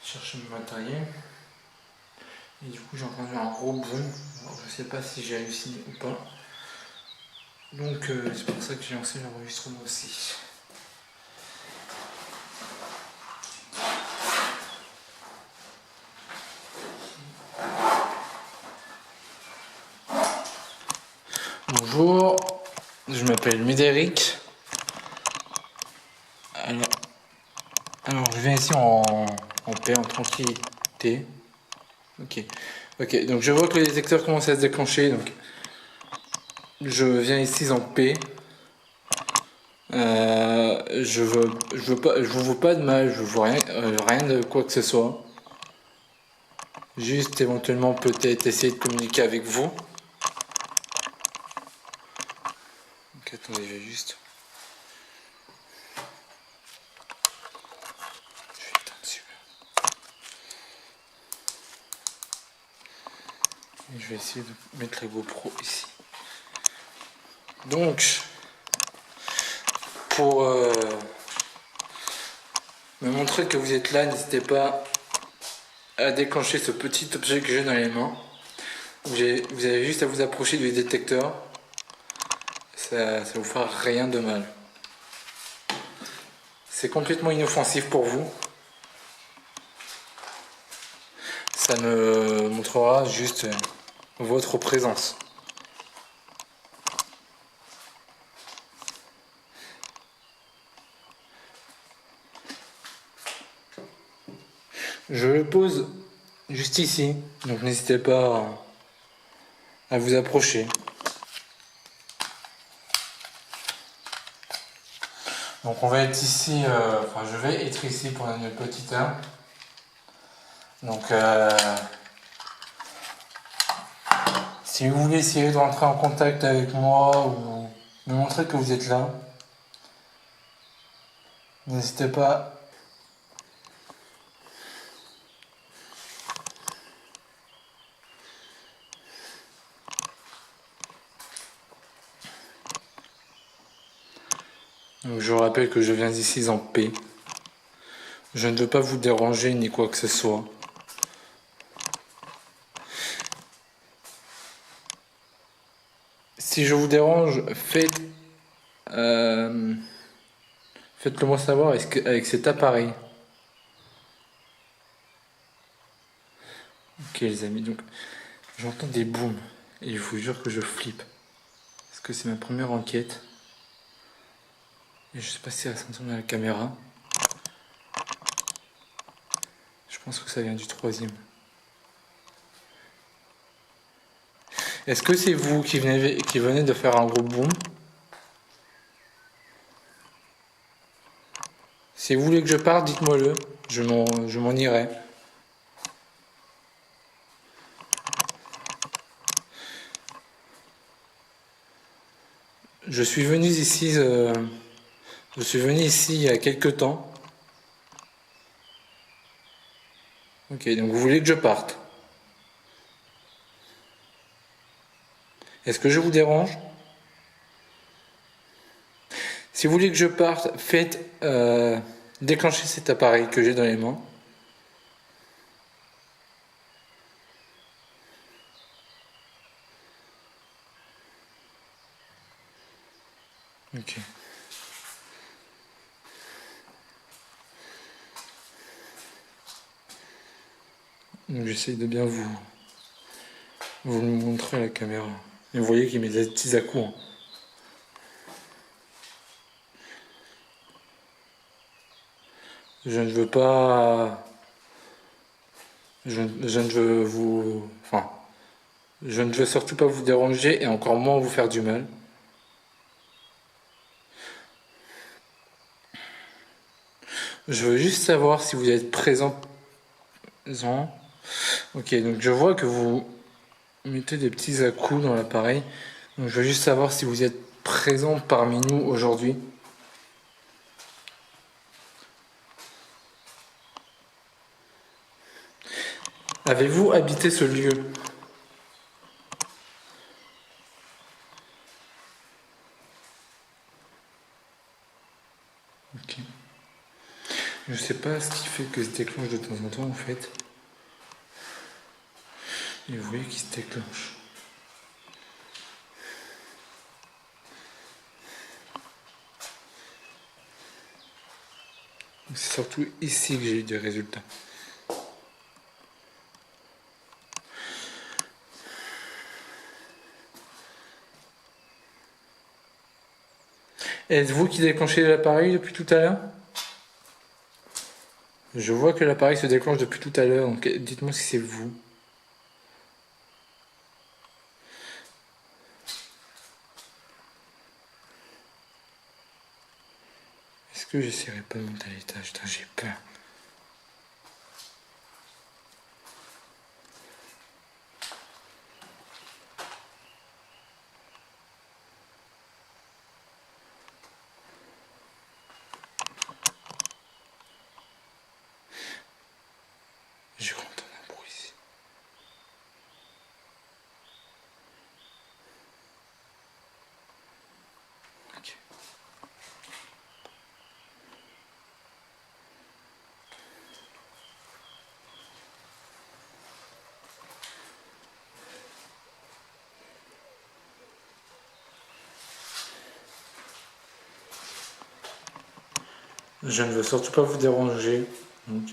chercher mon matériel. Et du coup j'ai entendu un gros boom. Alors, je sais pas si j'ai halluciné ou pas. Donc c'est pour ça que j'ai lancé l'enregistrement aussi. Bonjour, je m'appelle Médéric. Alors je viens ici en paix, en tranquillité. Ok, donc je vois que le détecteur commence à se déclencher, donc je viens ici en paix. Je vous veux pas de mal, je vous veux rien de quoi que ce soit. Juste éventuellement peut-être essayer de communiquer avec vous. Ok, attendez, je vais juste. Je vais éteindre celui-là. Et je vais essayer de mettre la GoPro ici. Donc, pour me montrer que vous êtes là, n'hésitez pas à déclencher ce petit objet que j'ai dans les mains. Vous avez juste à vous approcher du détecteur. Ça vous fera rien de mal. C'est complètement inoffensif pour vous. Ça me montrera juste votre présence. Je le pose juste ici, donc n'hésitez pas à vous approcher. Donc on va être ici, je vais être ici pour une petite heure. Donc si vous voulez essayer de rentrer en contact avec moi ou me montrer que vous êtes là, n'hésitez pas. Donc, je vous rappelle que je viens ici en paix. Je ne veux pas vous déranger ni quoi que ce soit. Si je vous dérange, faites-le moi savoir avec cet appareil. Ok les amis, donc j'entends des booms et je vous jure que je flippe. Parce que c'est ma première enquête. Et je sais pas si ça s'entend dans la caméra. Je pense que ça vient du troisième. Est-ce que c'est vous qui venez de faire un gros boom? Si vous voulez que je parte, dites-moi-le. Je m'en irai. Je suis venu ici il y a quelques temps. Ok, donc vous voulez que je parte? Est-ce que je vous dérange? Si vous voulez que je parte, faites déclencher cet appareil que j'ai dans les mains. Ok. Donc j'essaye de bien vous le montrer à la caméra. Et vous voyez qu'il met des petits à-coups. Hein. Je ne veux pas. Je ne veux vous. Enfin. Je ne veux surtout pas vous déranger et encore moins vous faire du mal. Je veux juste savoir si vous êtes présent. Ok, donc je vois que vous mettez des petits à-coups dans l'appareil. Donc je veux juste savoir si vous êtes présent parmi nous aujourd'hui. Avez-vous habité ce lieu? Ok. Je sais pas ce qui fait que se déclenche de temps en temps en fait. Et vous voyez qu'il se déclenche. C'est surtout ici que j'ai eu des résultats. Est-ce vous qui déclenchez l'appareil depuis tout à l'heure? Je vois que l'appareil se déclenche depuis tout à l'heure, donc dites-moi si c'est vous. Est-ce que j'essaierai pas de monter à l'étage? Putain, j'ai peur. Je crois entendre un bruit ici. Ok. Je ne veux surtout pas vous déranger. Donc,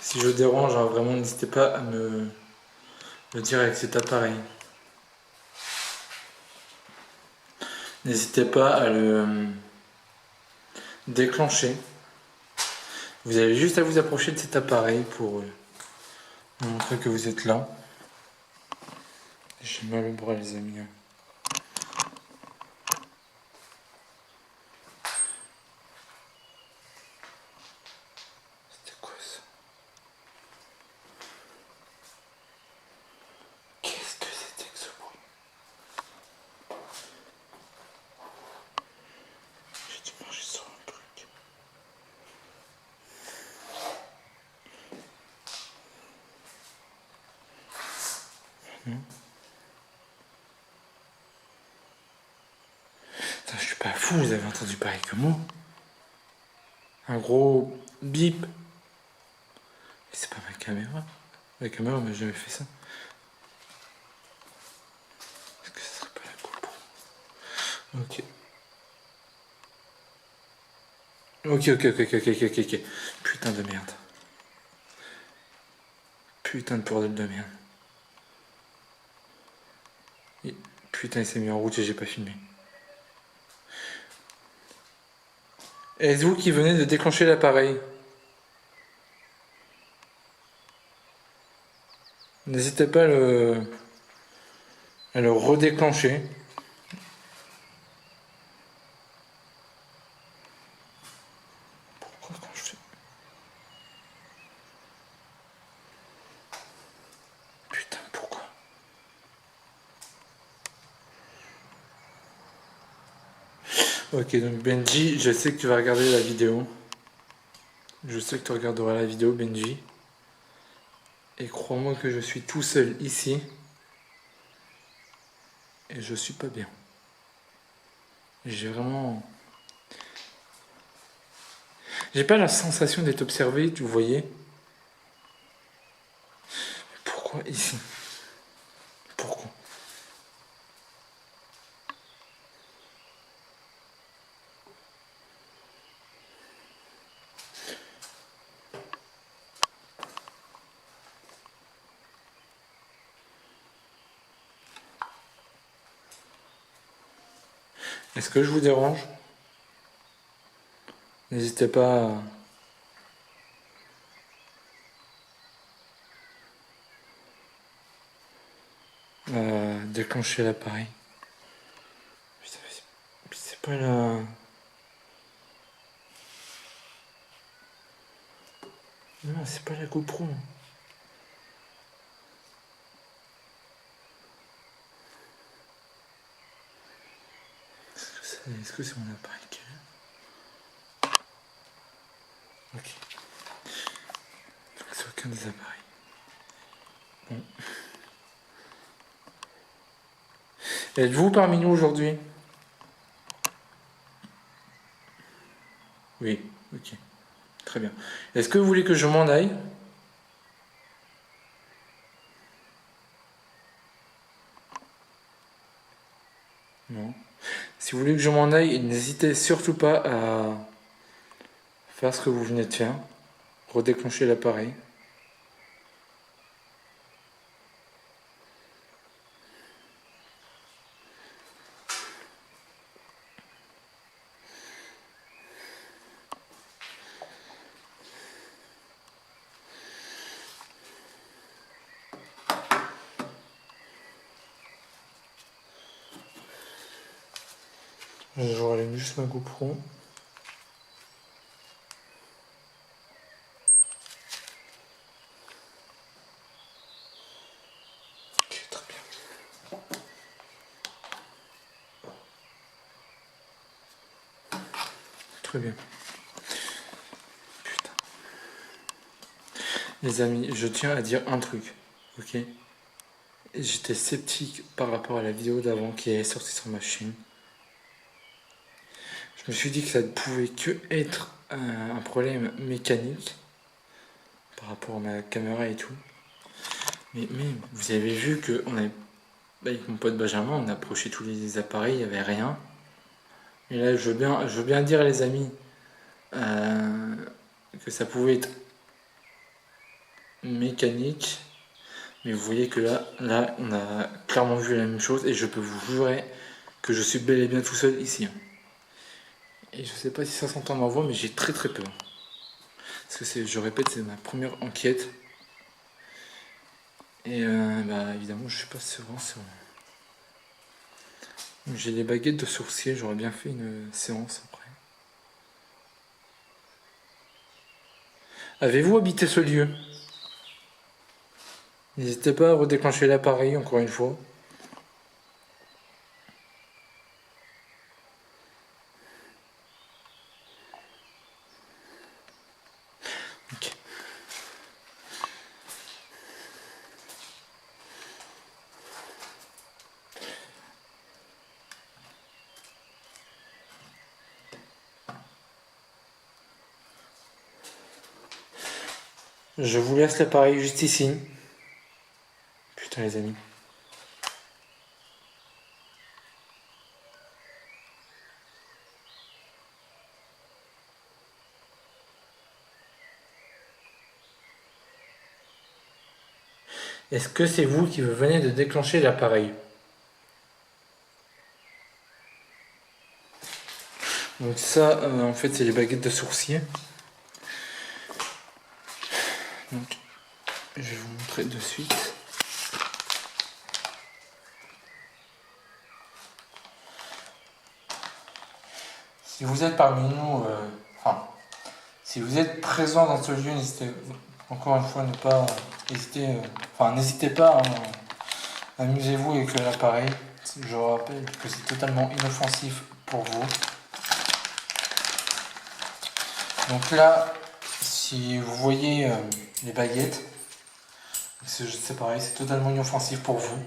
si je dérange, hein, vraiment n'hésitez pas à me le dire avec cet appareil. N'hésitez pas à le déclencher. Vous avez juste à vous approcher de cet appareil pour montrer que vous êtes là. J'ai mal au bras les amis. C'était quoi ça? Qu'est-ce que c'était que ce bruit? J'ai dû marcher sur un truc. Non. Putain, je suis pas fou, vous avez entendu pareil que moi. Un gros bip. Et c'est pas ma caméra. La caméra m'a jamais fait ça. Est-ce que ce serait pas la GoPro? Ok. Ok. Putain de merde. Putain de bordel de merde. Putain, il s'est mis en route et j'ai pas filmé. Est-ce vous qui venez de déclencher l'appareil? N'hésitez pas à le redéclencher. Pourquoi quand je fais... Putain, pourquoi? Ok, donc Benji, je sais que tu vas regarder la vidéo. Je sais que tu regarderas la vidéo, Benji. Et crois-moi que je suis tout seul ici. Et je suis pas bien. J'ai vraiment... J'ai pas la sensation d'être observé, vous voyez. Pourquoi ici? Pourquoi? Est-ce que je vous dérange? N'hésitez pas à déclencher l'appareil. C'est pas la... Non, c'est pas la GoPro. Est-ce que c'est mon appareil qui est là? Ok. Donc c'est aucun des appareils. Bon. Êtes-vous parmi nous aujourd'hui? Oui, ok. Très bien. Est-ce que vous voulez que je m'en aille? Non. Si vous voulez que je m'en aille, n'hésitez surtout pas à faire ce que vous venez de faire. Redéclencher l'appareil. Je rallume juste ma GoPro. Ok, très bien. Très bien. Putain. Les amis, je tiens à dire un truc, ok? J'étais sceptique par rapport à la vidéo d'avant qui est sortie sur ma chaîne. Je me suis dit que ça ne pouvait que être un problème mécanique par rapport à ma caméra et tout. Mais vous avez vu que avec mon pote Benjamin, on a approché tous les appareils, il n'y avait rien. Et là, je veux bien dire, les amis, que ça pouvait être mécanique. Mais vous voyez que là, on a clairement vu la même chose et je peux vous jurer que je suis bel et bien tout seul ici. Et je sais pas si ça s'entend dans ma voix, mais j'ai très très peur. Parce que je répète, c'est ma première enquête. Et évidemment, je suis pas serein. J'ai les baguettes de sourcier, j'aurais bien fait une séance après. Avez-vous habité ce lieu? N'hésitez pas à redéclencher l'appareil encore une fois. Ok. Je vous laisse l'appareil juste ici. Putain les amis. Est-ce que c'est vous qui venez de déclencher l'appareil? Donc ça, en fait, c'est les baguettes de sourcier. Donc, je vais vous montrer de suite. Si vous êtes parmi nous, si vous êtes présent dans ce lieu, n'hésitez encore une fois ne pas hésiter, n'hésitez pas, hein, amusez-vous avec l'appareil. Je rappelle que c'est totalement inoffensif pour vous. Donc là, si vous voyez les baguettes, c'est pareil, c'est totalement inoffensif pour vous.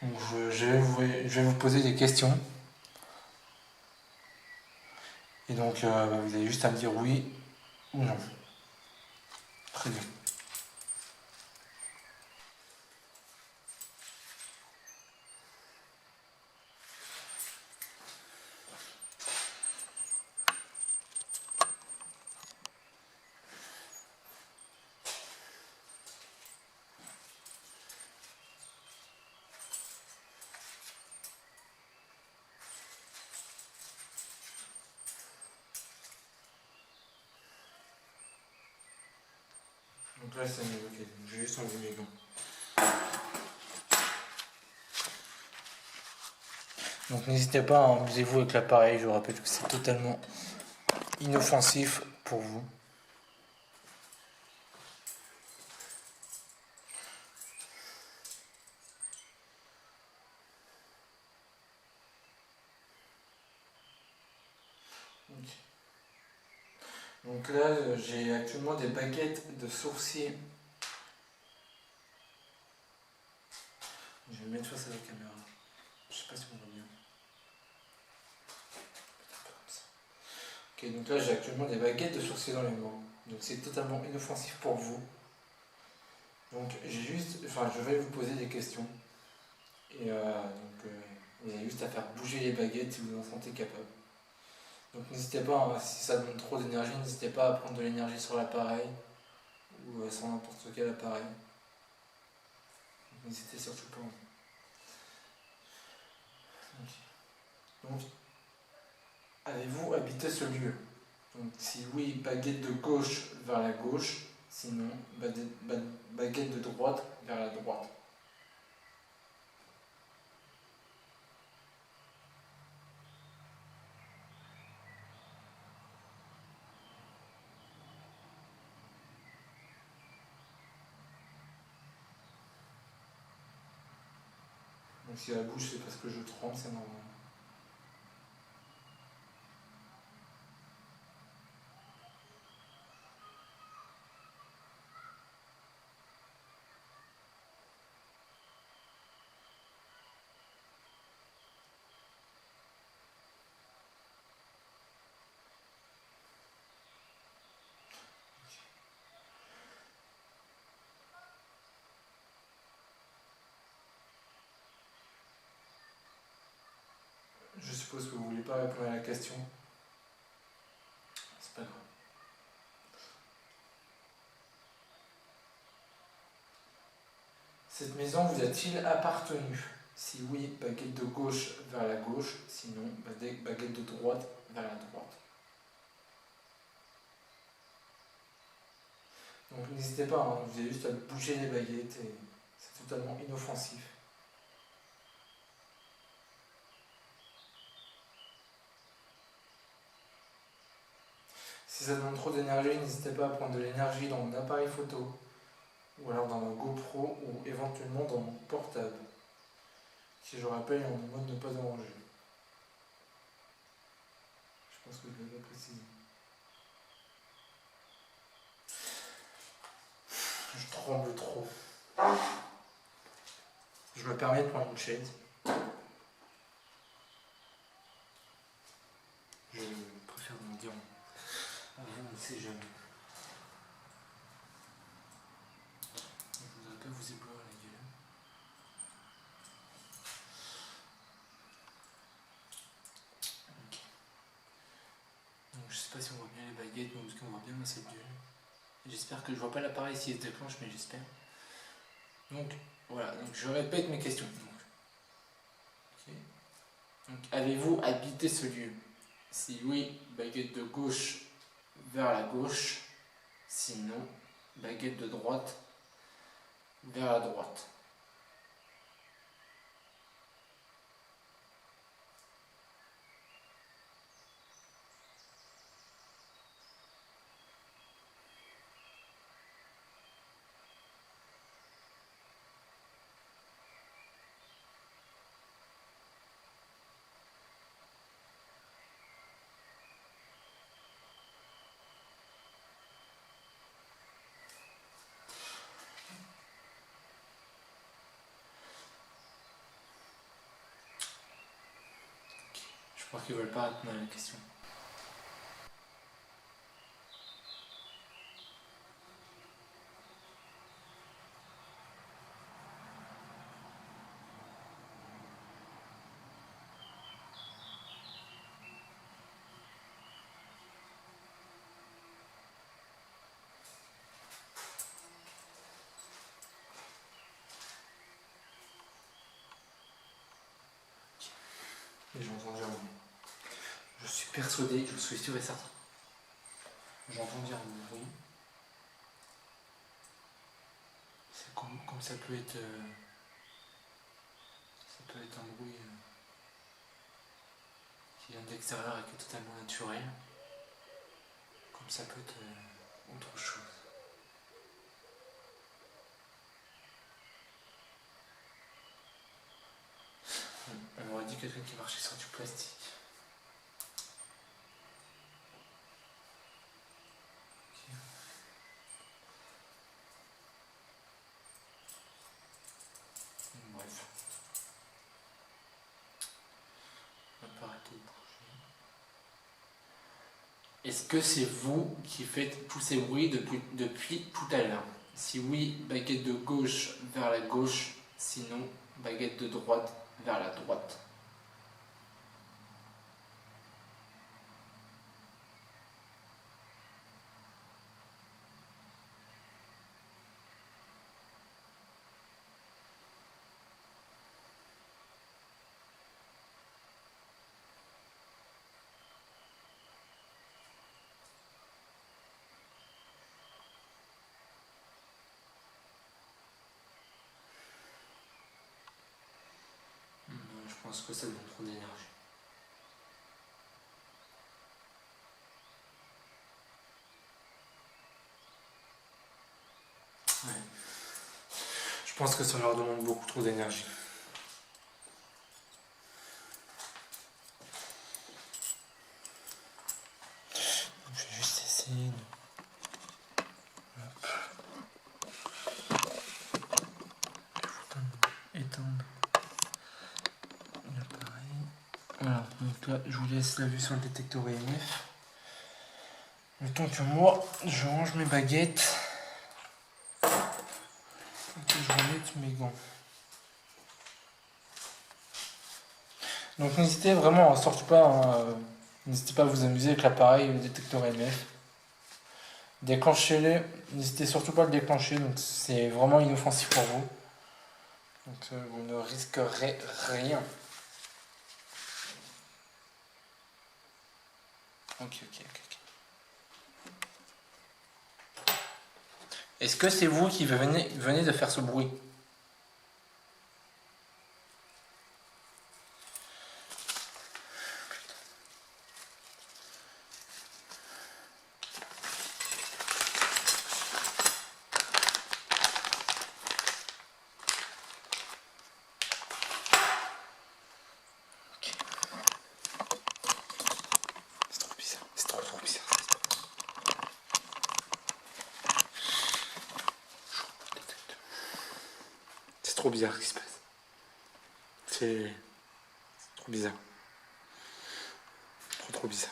Donc je vais vous poser des questions. Et donc vous avez juste à me dire oui ou non. Très bien. Donc là c'est mieux, ok. Je vais juste enlever mes gants. Donc n'hésitez pas à amusez-vous avec l'appareil, je vous rappelle que c'est totalement inoffensif pour vous. Okay. Donc là j'ai actuellement des baguettes de sourcier. Je vais me mettre face à la caméra. Je sais pas si on voit bien. Ok, donc là j'ai actuellement des baguettes de sourcier dans les mains. Donc c'est totalement inoffensif pour vous. Donc je vais vous poser des questions. Et vous avez juste à faire bouger les baguettes si vous en sentez capable. Donc n'hésitez pas, hein, si ça demande trop d'énergie, n'hésitez pas à prendre de l'énergie sur l'appareil ou sur n'importe quel appareil. N'hésitez surtout pas. Donc, avez-vous habité ce lieu? Donc si oui, baguette de gauche vers la gauche, sinon baguette de droite vers la droite. Donc si la bouche c'est parce que je tremble, c'est normal. Je suppose que vous ne voulez pas répondre à la question. C'est pas grave. Cette maison vous a-t-il appartenu? Si oui, baguette de gauche vers la gauche, sinon baguette de droite vers la droite. Donc n'hésitez pas, hein, vous avez juste à bouger les baguettes et c'est totalement inoffensif. Si ça demande trop d'énergie, n'hésitez pas à prendre de l'énergie dans mon appareil photo, ou alors dans ma GoPro, ou éventuellement dans mon portable, qui je rappelle est en mode ne pas déranger. Je pense que je l'ai pas précisé. Je tremble trop. Je me permets de prendre une chaise. Je préfère me dire avant, on ne sait jamais. Je ne voudrais pas vous éblouir la gueule. Ok. Donc je sais pas si on voit bien les baguettes, mais parce qu'on voit bien ma celle duel. J'espère que je vois pas l'appareil s'il se déclenche, mais j'espère. Donc voilà, donc je répète mes questions. Okay. Donc avez-vous habité ce lieu? Si oui, baguette de gauche vers la gauche. Sinon, baguette de droite vers la droite. Je crois qu'ils veulent pas répondre à la question. Et j'entends dire oui. Je suis persuadé, je suis sûr et certain. J'entends dire oui. C'est comme ça peut être. Ça peut être un bruit qui vient de l'extérieur et qui est totalement naturel. Comme ça peut être autre chose. On aurait dit quelqu'un qui marchait sur du plastique. Okay. Bref. On va pas arrêter de bouger. Est-ce que c'est vous qui faites tous ces bruits depuis tout à l'heure? Si oui, baguette de gauche vers la gauche, sinon baguette de droite vers la droite. Je pense que ça demande trop d'énergie. Ouais. Je pense que ça leur demande beaucoup trop d'énergie. Je vais juste essayer de... étendre l'appareil. Voilà, donc là je vous laisse la vue sur le détecteur EMF. Le temps que moi je range mes baguettes et que je remette mes gants. Donc n'hésitez vraiment, surtout pas, hein, n'hésitez pas à vous amuser avec l'appareil, le détecteur EMF. Déclenchez-le, n'hésitez surtout pas à le déclencher, donc c'est vraiment inoffensif pour vous. Donc vous ne risquerez rien. Ok. Est-ce que c'est vous qui venez de faire ce bruit? C'est trop bizarre, c'est trop bizarre. C'est trop bizarre ce qui se passe. C'est trop bizarre. Trop bizarre.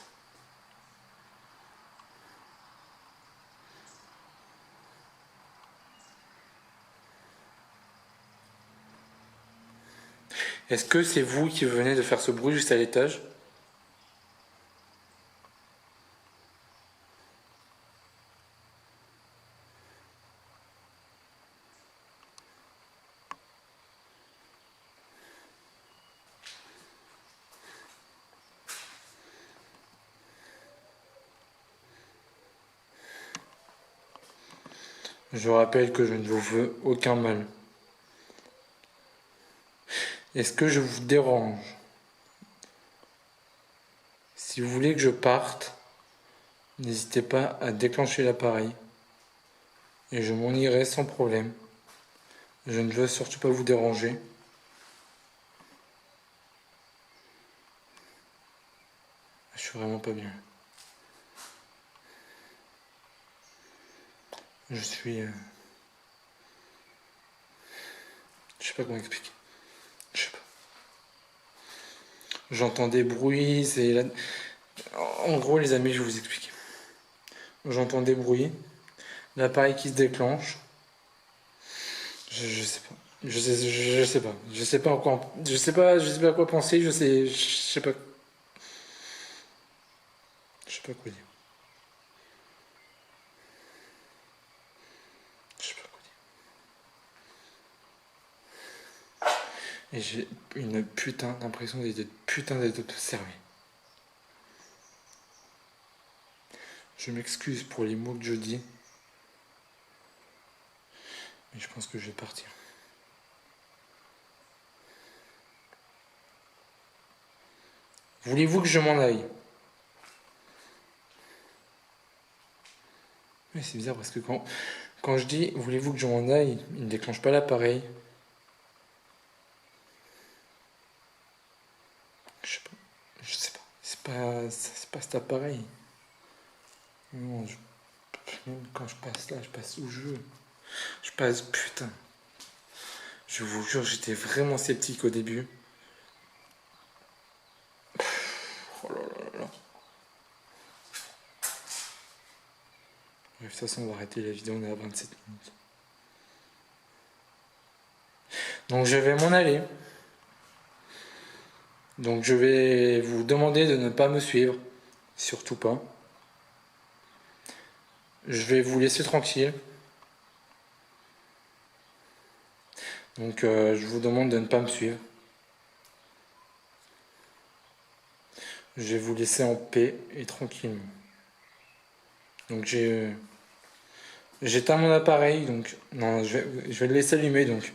Est-ce que c'est vous qui venez de faire ce bruit juste à l'étage? Je rappelle que je ne vous veux aucun mal. Est-ce que je vous dérange? Si vous voulez que je parte, n'hésitez pas à déclencher l'appareil. Et je m'en irai sans problème. Je ne veux surtout pas vous déranger. Je suis vraiment pas bien. Je suis... Je sais pas comment expliquer. Je sais pas. J'entends des bruits, c'est... En gros, les amis, je vais vous expliquer. J'entends des bruits, l'appareil qui se déclenche. Je sais pas. Je sais pas. Je sais pas encore. Je sais pas à quoi penser. Je sais pas. Je sais pas quoi dire. Je sais pas quoi dire. Et j'ai une putain d'impression d'être observé. Je m'excuse pour les mots que je dis. Mais je pense que je vais partir. Voulez-vous que je m'en aille? Mais c'est bizarre parce que quand je dis voulez-vous que je m'en aille, il ne déclenche pas l'appareil. Je sais pas. C'est pas cet appareil. Non, même quand je passe là, je passe où je veux. Je passe, putain. Je vous jure, j'étais vraiment sceptique au début. Oh là là là. toute façon, on va arrêter la vidéo, on est à 27 minutes. Donc je vais m'en aller. Donc je vais vous demander de ne pas me suivre. Surtout pas. Je vais vous laisser tranquille. Donc je vous demande de ne pas me suivre. Je vais vous laisser en paix et tranquillement. Donc j'éteins mon appareil, donc non, je vais le laisser allumer, donc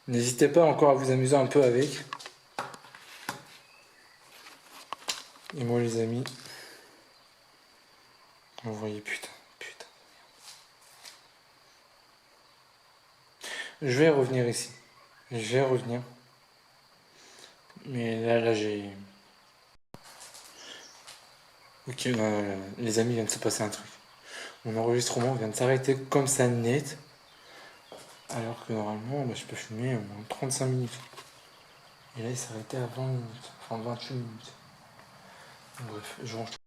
n'hésitez pas encore à vous amuser un peu avec. Et moi les amis, vous voyez, putain. Je vais revenir ici. Je vais revenir. Mais là j'ai... Ok, les amis, il vient de se passer un truc. Mon enregistrement vient de s'arrêter comme ça net. Alors que normalement, je peux filmer au moins 35 minutes. Et là, il s'est arrêté à 20 minutes. Enfin, 28 minutes. Bref, je range.